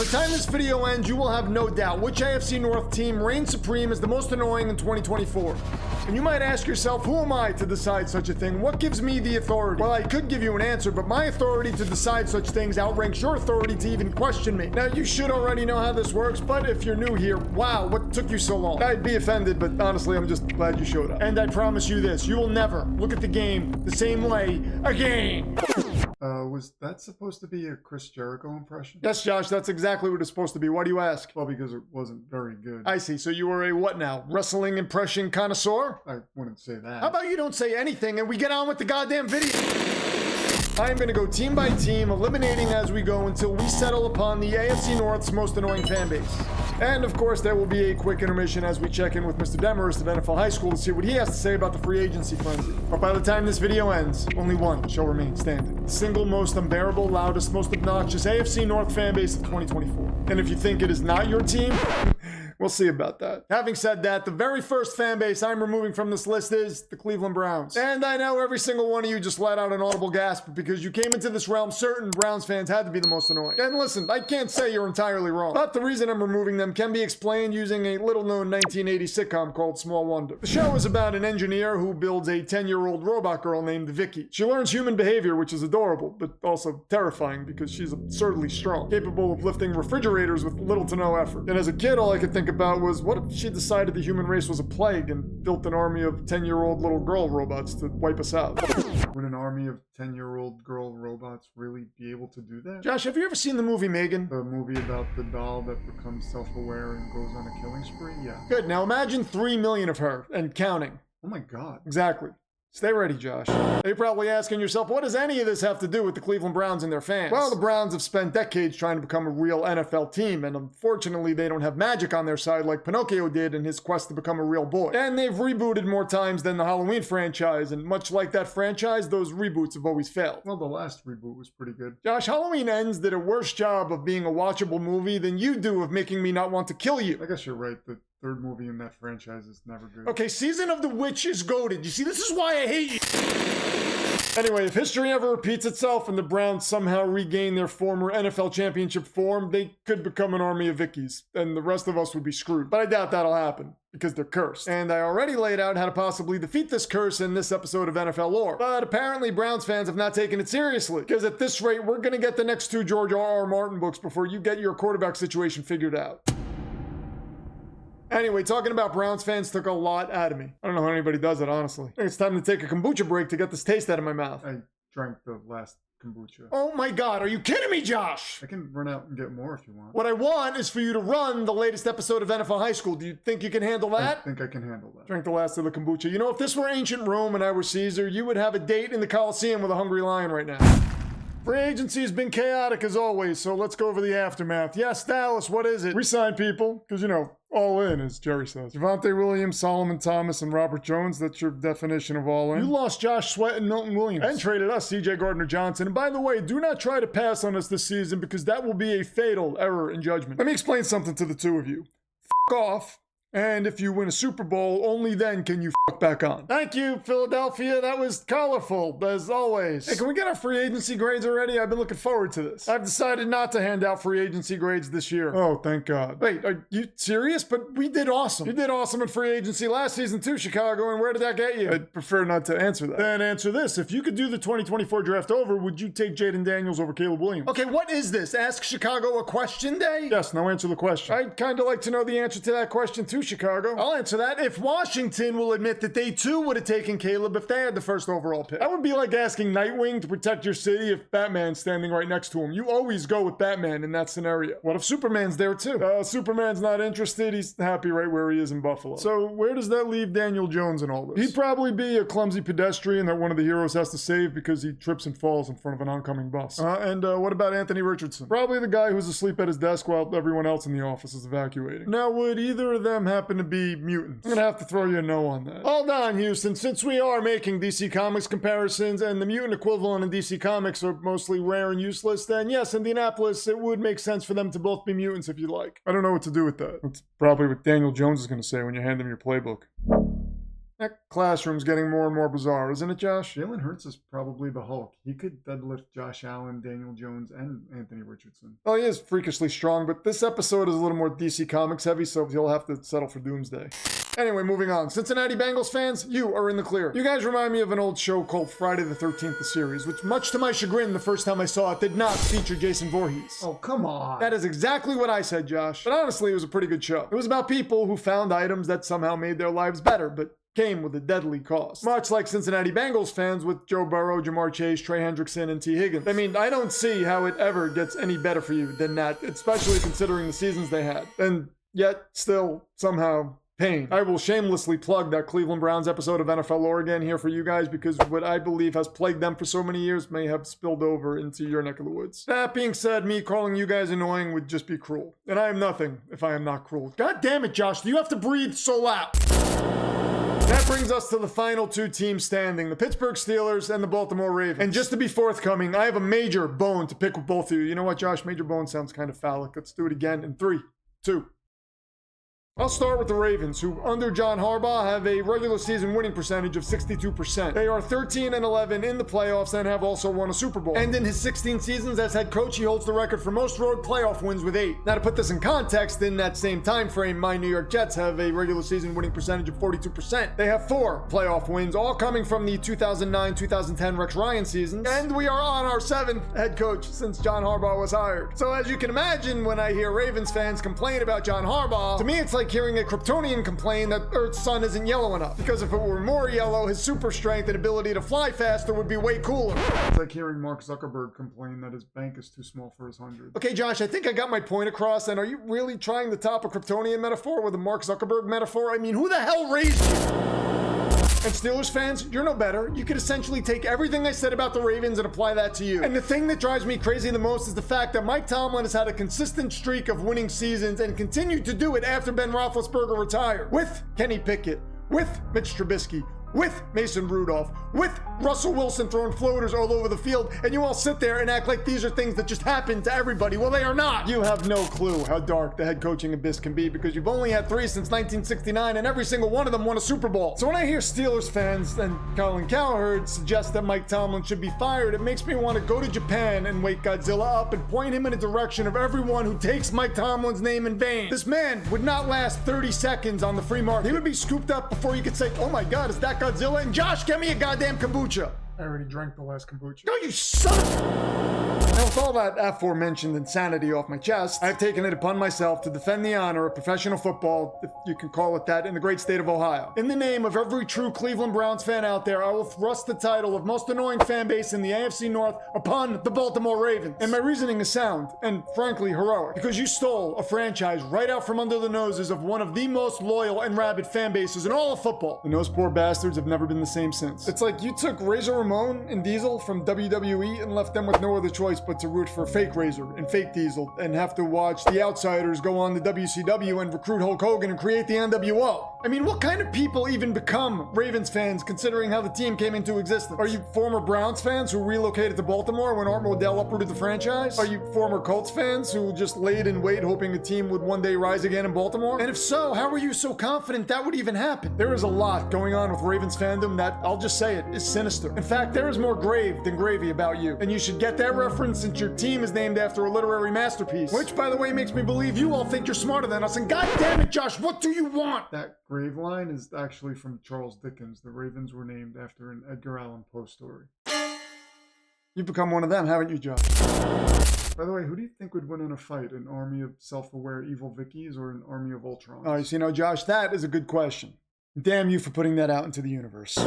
the time this video ends, you will have no doubt which AFC North team reigns supreme as the most annoying in 2024. And you might ask yourself, who am I to decide such a thing? What gives me the authority? Well, I could give you an answer, but my authority to decide such things outranks your authority to even question me. Now, you should already know how this works, but if you're new here, wow, what took you so long? I'd be offended, but honestly, I'm just glad you showed up. And I promise you this, you will never look at the game the same way again. Was that supposed to be a Chris Jericho impression? Yes, Josh, that's exactly what it's supposed to be. Why do you ask? Well, because it wasn't very good. I see. So you are a what now? Wrestling impression connoisseur? I wouldn't say that. How about you don't say anything and we get on with the goddamn video? I'm going to go team by team, eliminating as we go until we settle upon the AFC North's most annoying fan base. And of course, there will be a quick intermission as we check in with Mr. Demarest of NFL High School to see what he has to say about the free agency frenzy. But by the time this video ends, only one shall remain standing. The single most unbearable, loudest, most obnoxious AFC North fan base of 2024. And if you think it is not your team, we'll see about that. Having said that, the very first fan base I'm removing from this list is the Cleveland Browns. And I know every single one of you just let out an audible gasp because you came into this realm certain Browns fans had to be the most annoying. And listen, I can't say you're entirely wrong, but the reason I'm removing them can be explained using a little-known 1980s sitcom called Small Wonder. The show is about an engineer who builds a 10-year-old robot girl named Vicky. She learns human behavior, which is adorable, but also terrifying because she's absurdly strong, capable of lifting refrigerators with little to no effort. And as a kid, all I could think about was, what if she decided the human race was a plague and built an army of 10-year-old little girl robots to wipe us out? Would an army of 10-year-old girl robots really be able to do that? Josh, have you ever seen the movie Megan? The movie about the doll that becomes self-aware and goes on a killing spree? Yeah. Good. Now imagine 3 million of her and counting. Oh my God. Exactly. Stay ready, Josh. You're probably asking yourself, what does any of this have to do with the Cleveland Browns and their fans? Well, the Browns have spent decades trying to become a real NFL team, and unfortunately, they don't have magic on their side like Pinocchio did in his quest to become a real boy. And they've rebooted more times than the Halloween franchise, and much like that franchise, those reboots have always failed. Well, the last reboot was pretty good. Josh, Halloween Ends did a worse job of being a watchable movie than you do of making me not want to kill you. I guess you're right. The third movie in that franchise is never good. Okay, Season of the Witch is goated. You see, this is why I hate you. Anyway, if history ever repeats itself and the Browns somehow regain their former NFL championship form, they could become an army of Vickies, and the rest of us would be screwed. But I doubt that'll happen, because they're cursed. And I already laid out how to possibly defeat this curse in this episode of NFL Lore. But apparently Browns fans have not taken it seriously, because at this rate, we're gonna get the next 2 George R.R. Martin books before you get your quarterback situation figured out. Anyway, talking about Browns fans took a lot out of me. I don't know how anybody does it, honestly. I think it's time to take a kombucha break to get this taste out of my mouth. I drank the last kombucha. Oh my God, are you kidding me, Josh? I can run out and get more if you want. What I want is for you to run the latest episode of NFL High School. Do you think you can handle that? I think I can handle that. Drink the last of the kombucha. You know, if this were ancient Rome and I were Caesar, you would have a date in the Colosseum with a hungry lion right now. Free agency has been chaotic as always, so let's go over the aftermath. Yes, Dallas, what is it? Resign people, because, you know, all in, as Jerry says. Javonte Williams, Solomon Thomas, and Robert Jones, that's your definition of all in. You lost Josh Sweat and Milton Williams. And traded us, CJ Gardner-Johnson. And by the way, do not try to pass on us this season, because that will be a fatal error in judgment. Let me explain something to the two of you. F*** off. And if you win a Super Bowl, only then can you fuck back on. Thank you, Philadelphia. That was colorful, as always. Hey, can we get our free agency grades already? I've been looking forward to this. I've decided not to hand out free agency grades this year. Oh, thank God. Wait, are you serious? But we did awesome. You did awesome in free agency last season too, Chicago, and where did that get you? I'd prefer not to answer that. Then answer this. If you could do the 2024 draft over, would you take Jaden Daniels over Caleb Williams? Okay, what is this? Ask Chicago a question day? Yes, now answer the question. I'd kind of like to know the answer to that question too, Chicago. I'll answer that. If Washington will admit that they too would have taken Caleb if they had the first overall pick. That would be like asking Nightwing to protect your city if Batman's standing right next to him. You always go with Batman in that scenario. What if Superman's there too? Superman's not interested. He's happy right where he is in Buffalo. So where does that leave Daniel Jones in all this? He'd probably be a clumsy pedestrian that one of the heroes has to save because he trips and falls in front of an oncoming bus. And what about Anthony Richardson? Probably the guy who's asleep at his desk while everyone else in the office is evacuating. Now, would either of them happen to be mutants? I'm gonna have to throw you a no on that. Hold on, Houston. Since we are making DC Comics comparisons and the mutant equivalent in DC Comics are mostly rare and useless, then yes, Indianapolis, it would make sense for them to both be mutants if you like. I don't know what to do with that. That's probably what Daniel Jones is gonna say when you hand him your playbook. That classroom's getting more and more bizarre, isn't it, Josh? Jalen Hurts is probably the Hulk. He could deadlift Josh Allen, Daniel Jones, and Anthony Richardson. Well, he is freakishly strong, but this episode is a little more DC Comics heavy, so he'll have to settle for Doomsday. Anyway, moving on. Cincinnati Bengals fans, you are in the clear. You guys remind me of an old show called Friday the 13th, the series, which, much to my chagrin, the first time I saw it, did not feature Jason Voorhees. Oh, come on. That is exactly what I said, Josh. But honestly, it was a pretty good show. It was about people who found items that somehow made their lives better, but came with a deadly cost. Much like Cincinnati Bengals fans with Joe Burrow, Jamar Chase, Trey Hendrickson, and T. Higgins. I mean, I don't see how it ever gets any better for you than that, especially considering the seasons they had. And yet, still, somehow, pain. I will shamelessly plug that Cleveland Browns episode of NFL Lore again here for you guys, because what I believe has plagued them for so many years may have spilled over into your neck of the woods. That being said, me calling you guys annoying would just be cruel. And I am nothing if I am not cruel. God damn it, Josh, do you have to breathe so loud? That brings us to the final two teams standing, the Pittsburgh Steelers and the Baltimore Ravens. And just to be forthcoming, I have a major bone to pick with both of you. You know what, Josh? Major bone sounds kind of phallic. Let's do it again in 3, 2. I'll start with the Ravens, who under John Harbaugh have a regular season winning percentage of 62%. They are 13-11 in the playoffs and have also won a Super Bowl. And in his 16 seasons as head coach, he holds the record for most road playoff wins with 8. Now, to put this in context, in that same time frame, my New York Jets have a regular season winning percentage of 42%. They have 4 playoff wins, all coming from the 2009-2010 Rex Ryan seasons. And we are on our 7th head coach since John Harbaugh was hired. So as you can imagine, when I hear Ravens fans complain about John Harbaugh, to me it's like hearing a Kryptonian complain that Earth's sun isn't yellow enough. Because if it were more yellow, his super strength and ability to fly faster would be way cooler. It's like hearing Mark Zuckerberg complain that his bank is too small for his 100. Okay, Josh, I think I got my point across, and are you really trying to top a Kryptonian metaphor with a Mark Zuckerberg metaphor? I mean, who the hell raised you? And Steelers fans, you're no better. You could essentially take everything I said about the Ravens and apply that to you. And the thing that drives me crazy the most is the fact that Mike Tomlin has had a consistent streak of winning seasons and continued to do it after Ben Roethlisberger retired. With Kenny Pickett, with Mitch Trubisky, with Mason Rudolph, with Russell Wilson throwing floaters all over the field, and you all sit there and act like these are things that just happen to everybody. Well, they are not. You have no clue how dark the head coaching abyss can be, because you've only had 3 since 1969, and every single one of them won a Super Bowl. So when I hear Steelers fans and Colin Cowherd suggest that Mike Tomlin should be fired, it makes me want to go to Japan and wake Godzilla up and point him in the direction of everyone who takes Mike Tomlin's name in vain. This man would not last 30 seconds on the free market. He would be scooped up before you could say, oh my God, is that Godzilla? And Josh, get me a goddamn kombucha. I already drank the last kombucha. No, you son of... Now, with all that aforementioned insanity off my chest, I've taken it upon myself to defend the honor of professional football, if you can call it that, in the great state of Ohio. In the name of every true Cleveland Browns fan out there, I will thrust the title of most annoying fan base in the AFC North upon the Baltimore Ravens. And my reasoning is sound, and frankly heroic, because you stole a franchise right out from under the noses of one of the most loyal and rabid fan bases in all of football. And those poor bastards have never been the same since. It's like you took Razor Ramon and Diesel from WWE and left them with no other choice but to root for fake Razor and fake Diesel and have to watch the Outsiders go on the WCW and recruit Hulk Hogan and create the NWO. I mean, what kind of people even become Ravens fans considering how the team came into existence? Are you former Browns fans who relocated to Baltimore when Art Modell uprooted the franchise? Are you former Colts fans who just laid in wait hoping the team would one day rise again in Baltimore? And if so, how are you so confident that would even happen? There is a lot going on with Ravens fandom that, I'll just say it, is sinister. In fact, there is more grave than gravy about you. And you should get that reference since your team is named after a literary masterpiece. Which, by the way, makes me believe you all think you're smarter than us. And god damn it, Josh, what do you want? That grave line is actually from Charles Dickens. The Ravens were named after an Edgar Allan Poe story. You've become one of them, haven't you, Josh? By the way, who do you think would win in a fight? An army of self-aware evil Vickies or an army of Ultrons? Oh, you see, now, Josh, that is a good question. Damn you for putting that out into the universe.